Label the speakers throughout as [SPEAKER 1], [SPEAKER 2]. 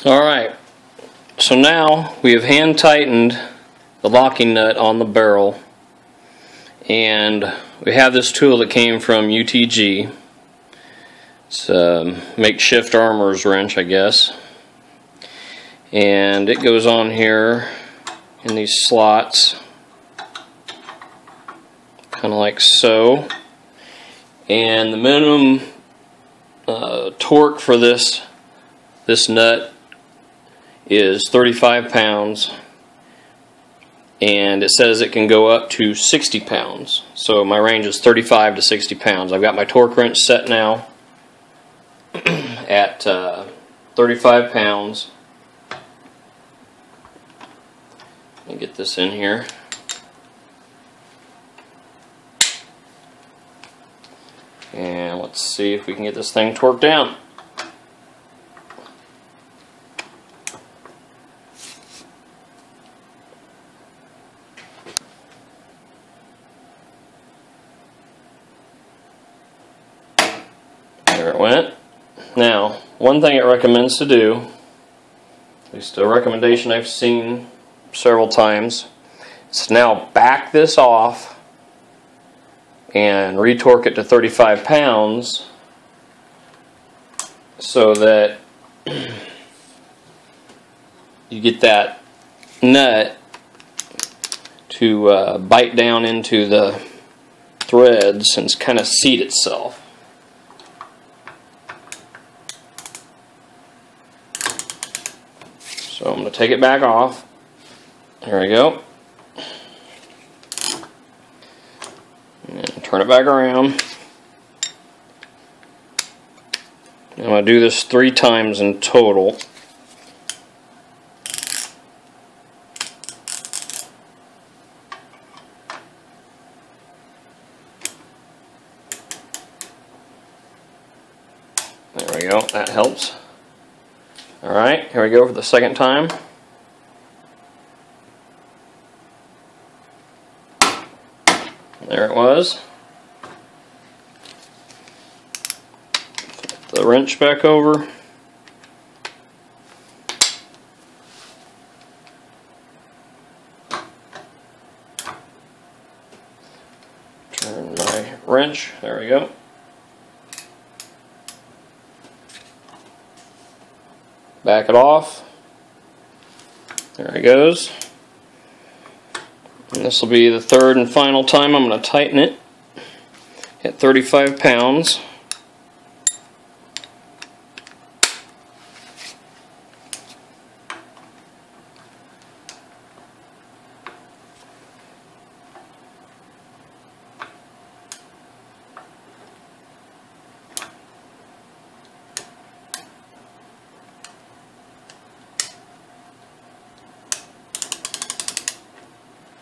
[SPEAKER 1] Alright, so now we have hand tightened the locking nut on the barrel, and we have this tool that came from UTG. It's a makeshift armorer's wrench, I guess, and it goes on here in these slots, kind of like so, and the minimum torque for this nut is 35 pounds, and it says it can go up to 60 pounds. So my range is 35 to 60 pounds. I've got my torque wrench set now at 35 pounds. Let me get this in here. And let's see if we can get this thing torqued down. There it went. Now, one thing it recommends to do, at least a recommendation I've seen several times, is to now back this off and retorque it to 35 pounds so that you get that nut to bite down into the threads and kind of seat itself. So I'm going to take it back off. There we go. And turn it back around. I'm going to do this 3 times in total. There we go, that helps. Alright, here we go for the second time. There it was. Flip the wrench back over. Turn my wrench, there we go. Back it off. There it goes. And this will be the third and final time I'm going to tighten it at 35 pounds.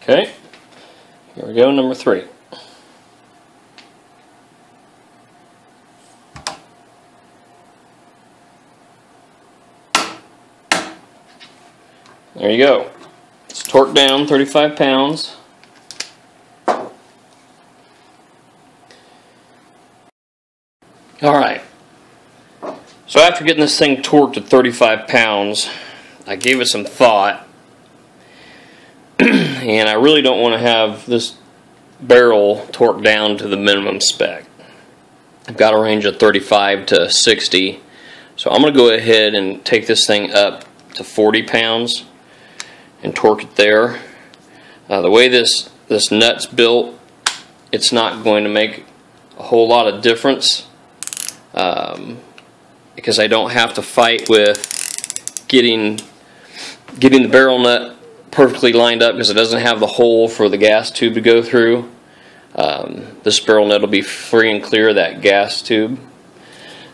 [SPEAKER 1] Okay, here we go, number 3. There you go. It's torqued down 35 pounds. Alright, so after getting this thing torqued at 35 pounds, I gave it some thought. And I really don't want to have this barrel torqued down to the minimum spec. I've got a range of 35 to 60, so I'm going to go ahead and take this thing up to 40 pounds and torque it there. The way this nut's built, it's not going to make a whole lot of difference because I don't have to fight with getting the barrel nut perfectly lined up because it doesn't have the hole for the gas tube to go through. This barrel nut will be free and clear of that gas tube.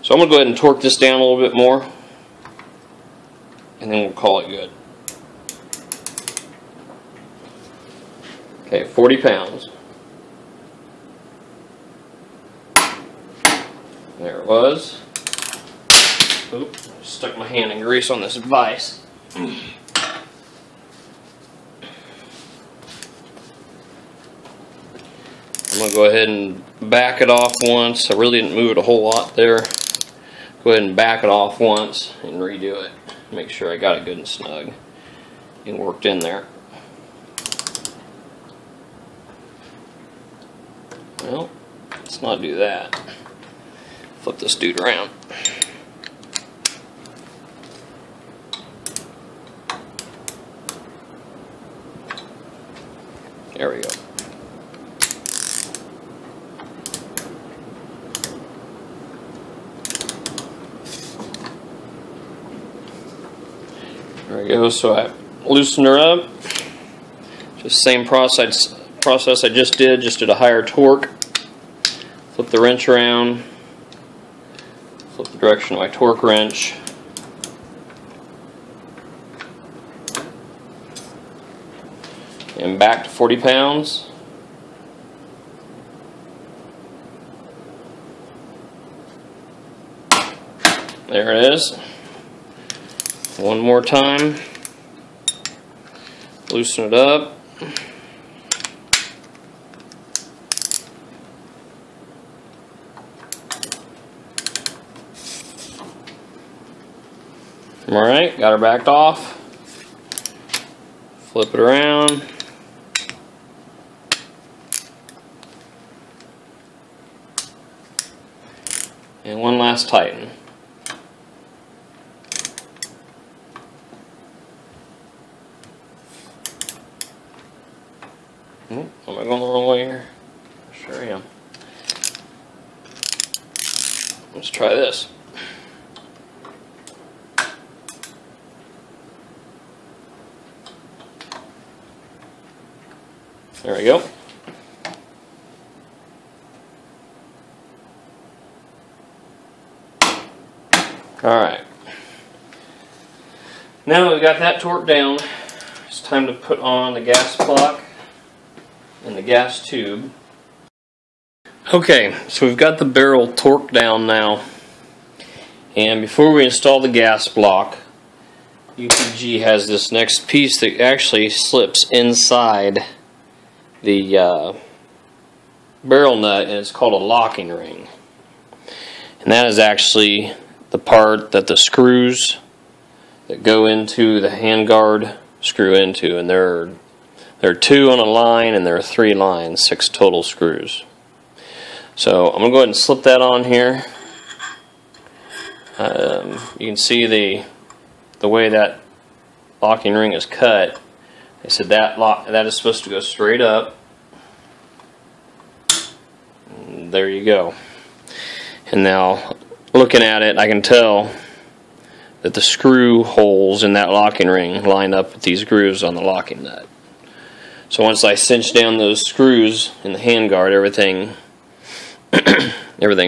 [SPEAKER 1] So I'm going to go ahead and torque this down a little bit more, and then we'll call it good. Okay, 40 pounds. There it was. Oop, stuck my hand in grease on this vise. I'm going to go ahead and back it off once. I really didn't move it a whole lot there. Go ahead and back it off once and redo it. Make sure I got it good and snug and worked in there. Well, let's not do that. Flip this dude around. There we go. There we go. So I loosened her up. Just same process I just did a higher torque. Flip the wrench around. Flip the direction of my torque wrench. And back to 40 pounds. There it is. One more time. Loosen it up. Alright, got her backed off. Flip it around. And one last tighten. Am I going the wrong way here? Sure am. Let's try this. There we go. Alright. Now we've got that torqued down, it's time to put on the gas block and the gas tube. Okay, so we've got the barrel torqued down now, and before we install the gas block, UTG has this next piece that actually slips inside the barrel nut, and it's called a locking ring. And that is actually the part that the screws that go into the handguard screw into, and there are 2 on a line and there are 3 lines, 6 total screws. So I'm going to go ahead and slip that on here. You can see the way that locking ring is cut. They said that is supposed to go straight up. And there you go. And now, looking at it, I can tell that the screw holes in that locking ring line up with these grooves on the locking nut. So once I cinch down those screws in the handguard, everything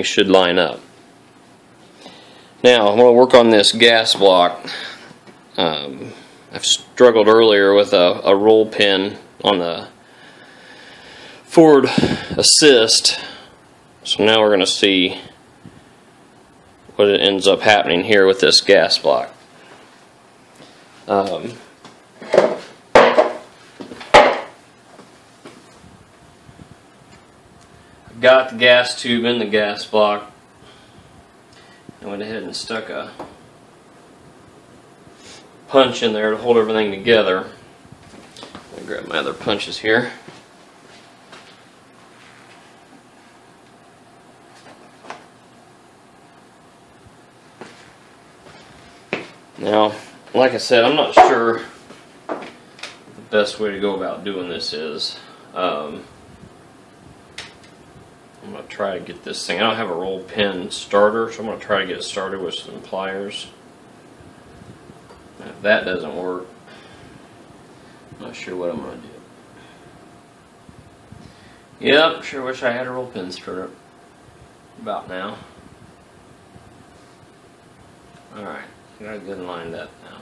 [SPEAKER 1] should line up. Now I'm going to work on this gas block. I've struggled earlier with a roll pin on the forward assist, so now we're going to see what it ends up happening here with this gas block. I've got the gas tube in the gas block. I went ahead and stuck a punch in there to hold everything together. Let me grab my other punches here. Now, like I said, I'm not sure what the best way to go about doing this is. I'm going to try to get this thing. I don't have a roll pin starter, so I'm going to try to get it started with some pliers. If that doesn't work, I'm not sure what I'm going to do. Yep, sure wish I had a roll pin starter about now. Alright, got it good and lined up now.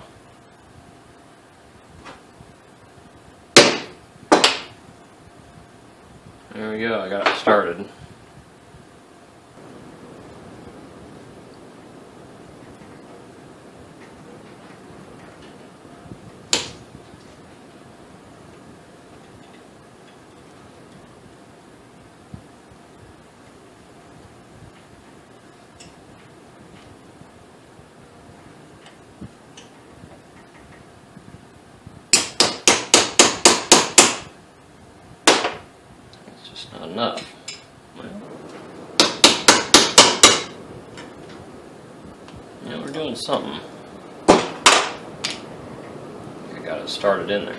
[SPEAKER 1] There we go, I got it started. It's not enough. Well, yeah, we're doing something. I got it started in there.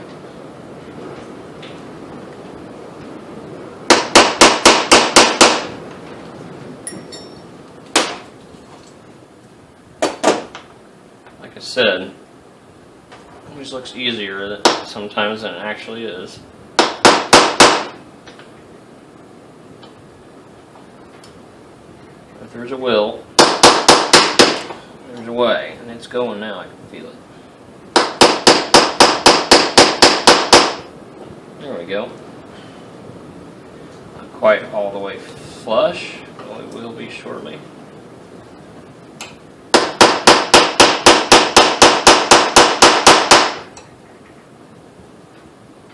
[SPEAKER 1] Like I said, it always looks easier sometimes than it actually is. If there's a will, there's a way, and it's going now. I can feel it. There we go. Not quite all the way flush, but it will be shortly.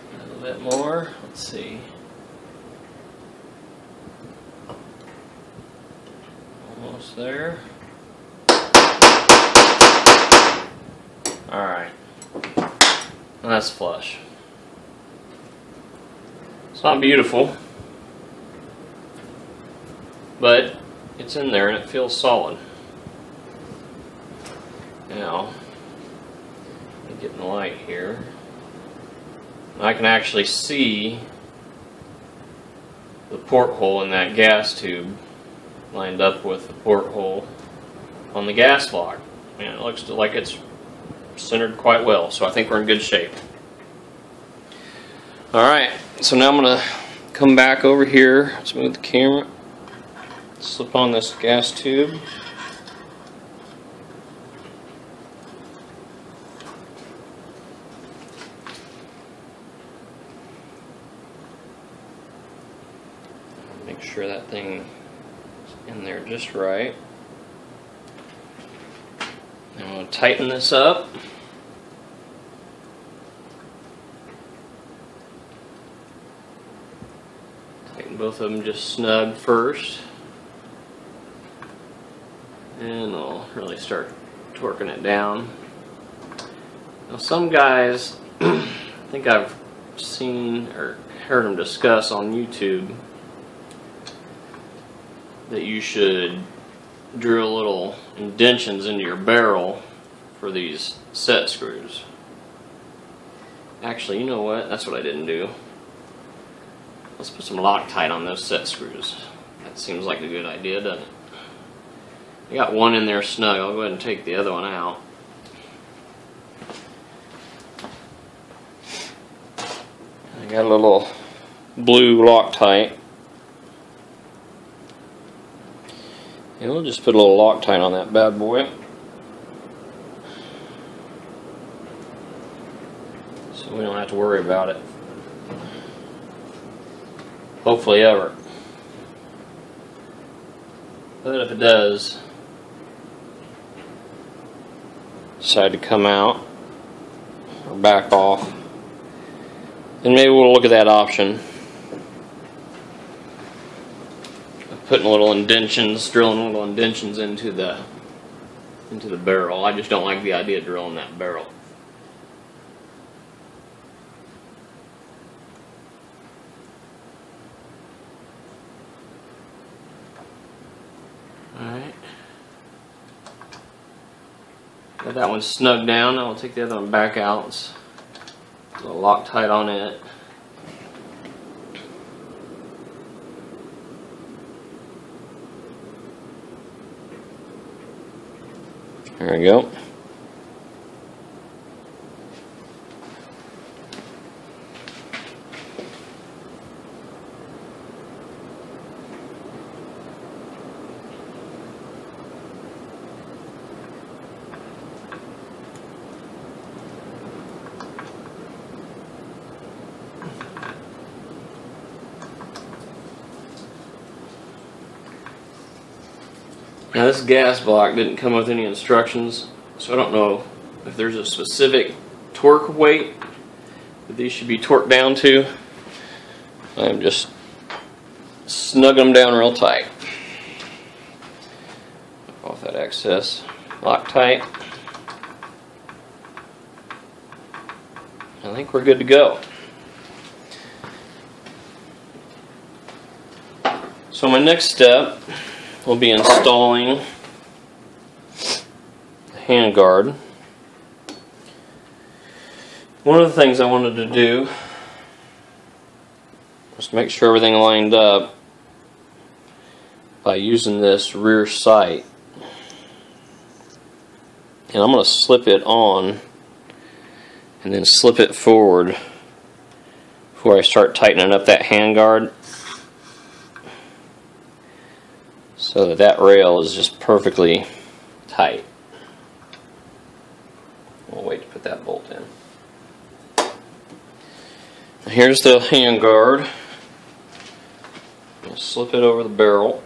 [SPEAKER 1] A little bit more. Let's see. Almost there. Alright. And that's flush. It's not beautiful, but it's in there and it feels solid. Now, let me get in the light here. I can actually see the porthole in that gas tube lined up with the porthole on the gas log. And it looks like it's centered quite well, so I think we're in good shape. Alright, so now I'm going to come back over here, let's move the camera, slip on this gas tube. Make sure that thing is in there just right. I'm going to tighten this up. Tighten both of them just snug first. And I'll really start torquing it down. Now some guys, I think I've seen or heard them discuss on YouTube that you should drill little indentions into your barrel for these set screws. Actually, you know what? That's what I didn't do. Let's put some Loctite on those set screws. That seems like a good idea, doesn't it? I got one in there snug. I'll go ahead and take the other one out. I got a little blue Loctite. And we'll just put a little Loctite on that bad boy. So we don't have to worry about it. Hopefully ever. But if it does decide to come out or back off, then maybe we'll look at that option. Putting little indentions, drilling little indentions into the barrel. I just don't like the idea of drilling that barrel. Alright. Got that one snug down. Now I'll take the other one back out. Let's put a little Loctite on it. There we go. Now this gas block didn't come with any instructions, so I don't know if there's a specific torque weight that these should be torqued down to. I'm just snugging them down real tight. Off that excess Loctite. I think we're good to go. So my next step will be installing the handguard. One of the things I wanted to do was to make sure everything lined up by using this rear sight. And I'm going to slip it on and then slip it forward before I start tightening up that handguard, so that that rail is just perfectly tight. We'll wait to put that bolt in. Here's the handguard. I'll slip it over the barrel.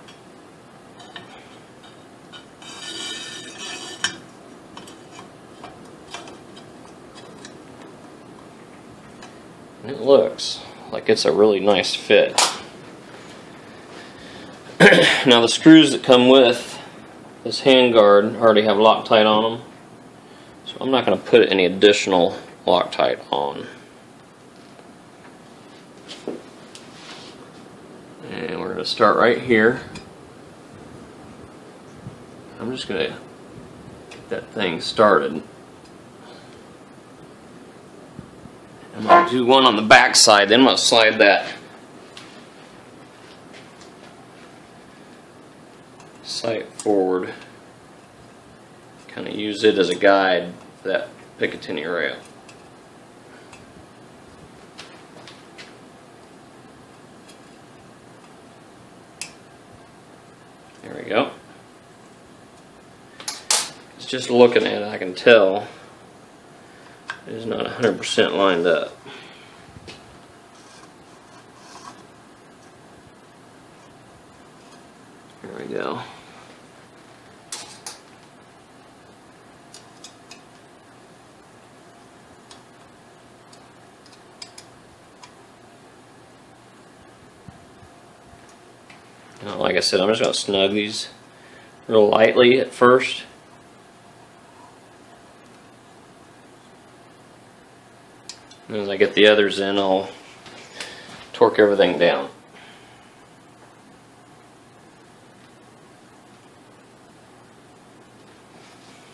[SPEAKER 1] And it looks like it's a really nice fit. Now the screws that come with this handguard already have Loctite on them, so I'm not going to put any additional Loctite on. And we're going to start right here. I'm just going to get that thing started. I'm going to do one on the back side, then I'm going to slide that sight forward. Kind of use it as a guide for that Picatinny rail. There we go. It's just looking at it, I can tell it is not 100% lined up. There we go. Now, like I said, I'm just going to snug these real lightly at first. And as I get the others in, I'll torque everything down.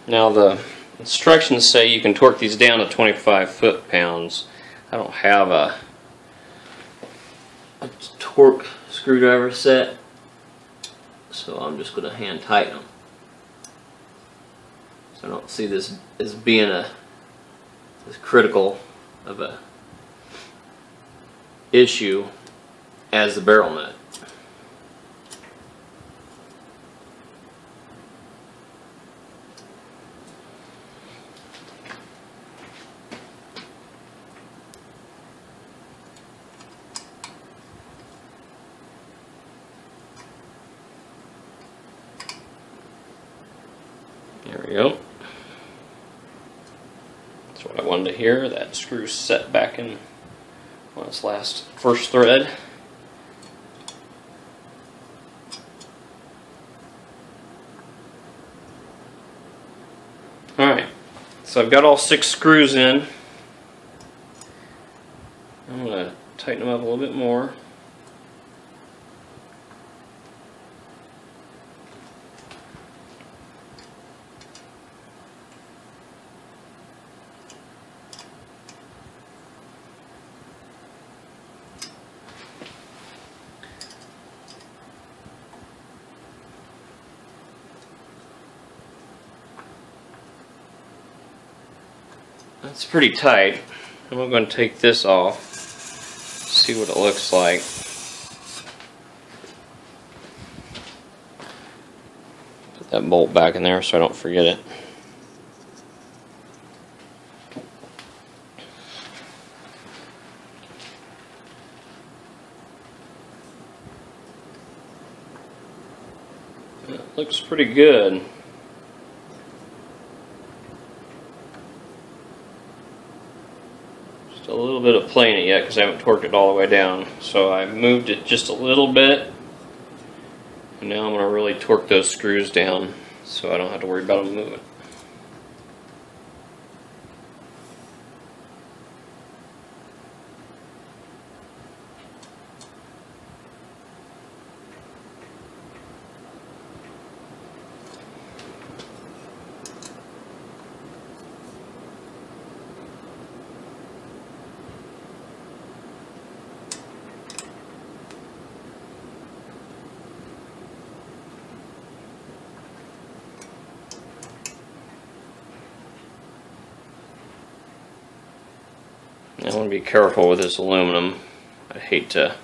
[SPEAKER 1] Now the instructions say you can torque these down to 25 foot-pounds. I don't have a torque screwdriver set, so I'm just going to hand tighten them. So I don't see this as being as critical of a issue as the barrel nut. There we go. That's what I wanted to hear. That screw's set back in on its first thread. Alright, so I've got all 6 screws in. I'm going to tighten them up a little bit more. That's pretty tight. I'm going to take this off, see what it looks like. Put that bolt back in there so I don't forget it. It looks pretty good. A little bit of playing it yet because I haven't torqued it all the way down, so I moved it just a little bit, and now I'm going to really torque those screws down so I don't have to worry about them moving. I want to be careful with this aluminum. I hate to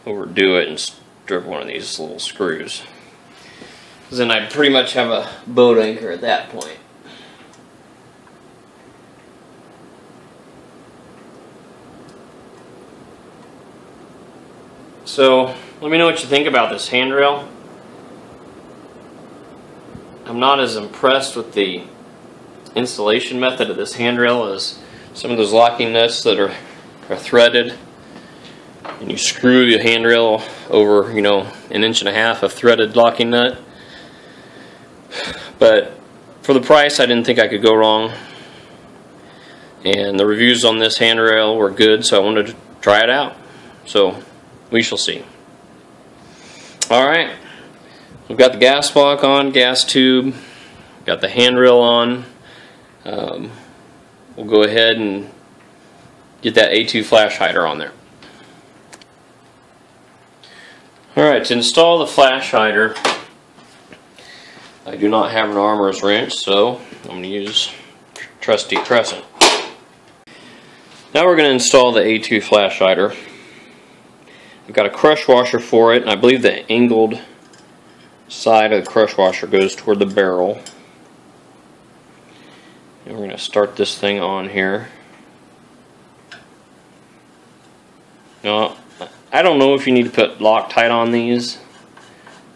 [SPEAKER 1] overdo it and strip one of these little screws, because then I pretty much have a boat anchor at that point. So let me know what you think about this handrail. I'm not as impressed with the installation method of this handrail as some of those locking nuts that are threaded, and you screw the handrail over, you know, 1.5 inches of threaded locking nut. But for the price, I didn't think I could go wrong, and the reviews on this handrail were good, so I wanted to try it out. So we shall see. Alright, we've got the gas block on, gas tube, got the handrail on. We'll go ahead and get that A2 flash hider on there. Alright, to install the flash hider, I do not have an armorer's wrench, so I'm going to use trusty crescent. Now we're going to install the A2 flash hider. I've got a crush washer for it, and I believe the angled side of the crush washer goes toward the barrel. And we're going to start this thing on here. Now, I don't know if you need to put Loctite on these.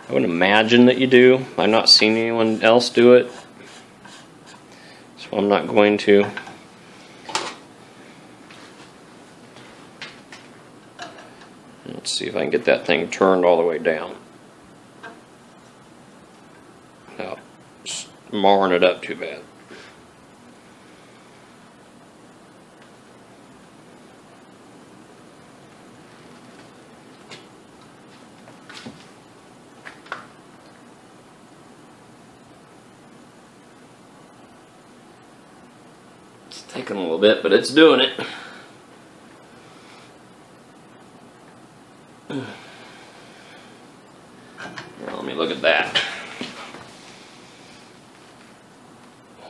[SPEAKER 1] I would imagine that you do. I've not seen anyone else do it, so I'm not going to. Let's see if I can get that thing turned all the way down. No, just marring it up too bad. It's taking a little bit, but it's doing it. Now, let me look at that.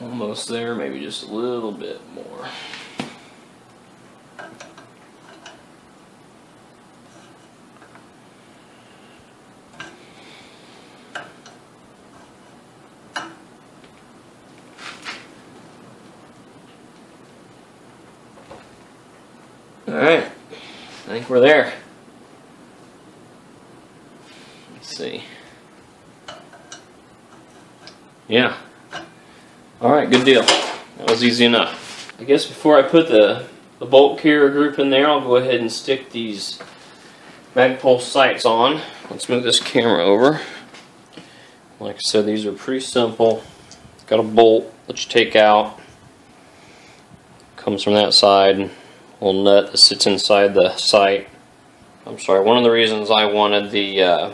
[SPEAKER 1] Almost there, maybe just a little bit more. Alright, I think we're there. Let's see. Yeah. Alright, good deal. That was easy enough. I guess before I put the bolt carrier group in there, I'll go ahead and stick these Magpul sights on. Let's move this camera over. Like I said, these are pretty simple. It's got a bolt that you take out. Comes from that side. A little nut that sits inside the sight. I'm sorry, one of the reasons I wanted the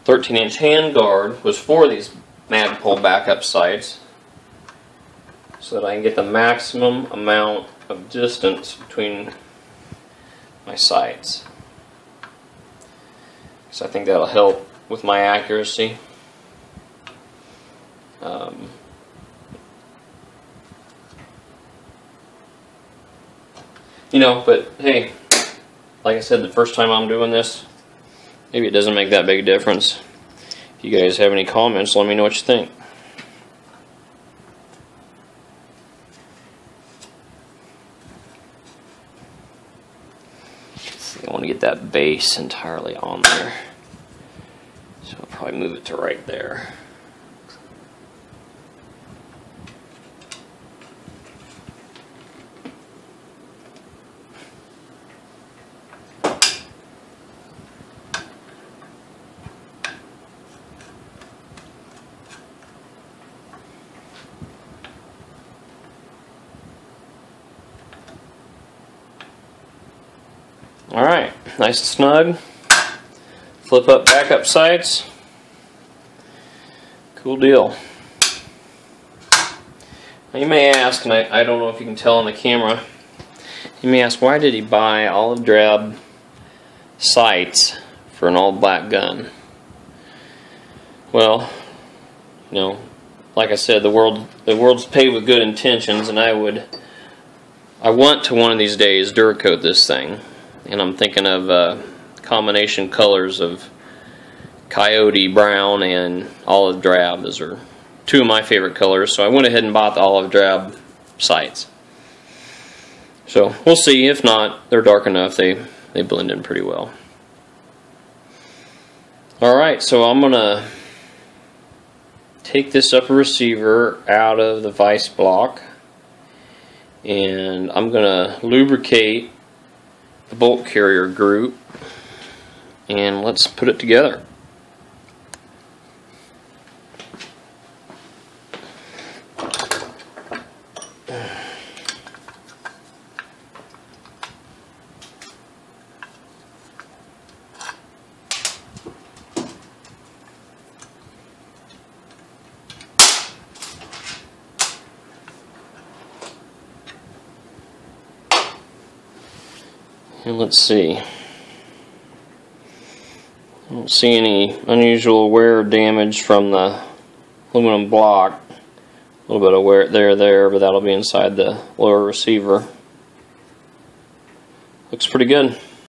[SPEAKER 1] 13-inch handguard was for these Magpul backup sights, so that I can get the maximum amount of distance between my sights. So I think that'll help with my accuracy. You know, but hey, like I said, the first time I'm doing this, maybe it doesn't make that big a difference. If you guys have any comments, let me know what you think. I want to get that base entirely on there, so I'll probably move it to right there. Alright, nice and snug. Flip up backup sights. Cool deal. Now you may ask, and I don't know if you can tell on the camera, you may ask, why did he buy olive drab sights for an all black gun? Well, you know, like I said, the world's paved with good intentions, and I would I want to one of these days Duracoat this thing, and I'm thinking of combination colors of coyote brown and olive drab. Those are two of my favorite colors, so I went ahead and bought the olive drab sights. So we'll see. If not, they're dark enough. They blend in pretty well. Alright, so I'm going to take this upper receiver out of the vise block, and I'm going to lubricate the bolt carrier group, and let's put it together. And let's see. I don't see any unusual wear or damage from the aluminum block. A little bit of wear there, but that'll be inside the lower receiver. Looks pretty good.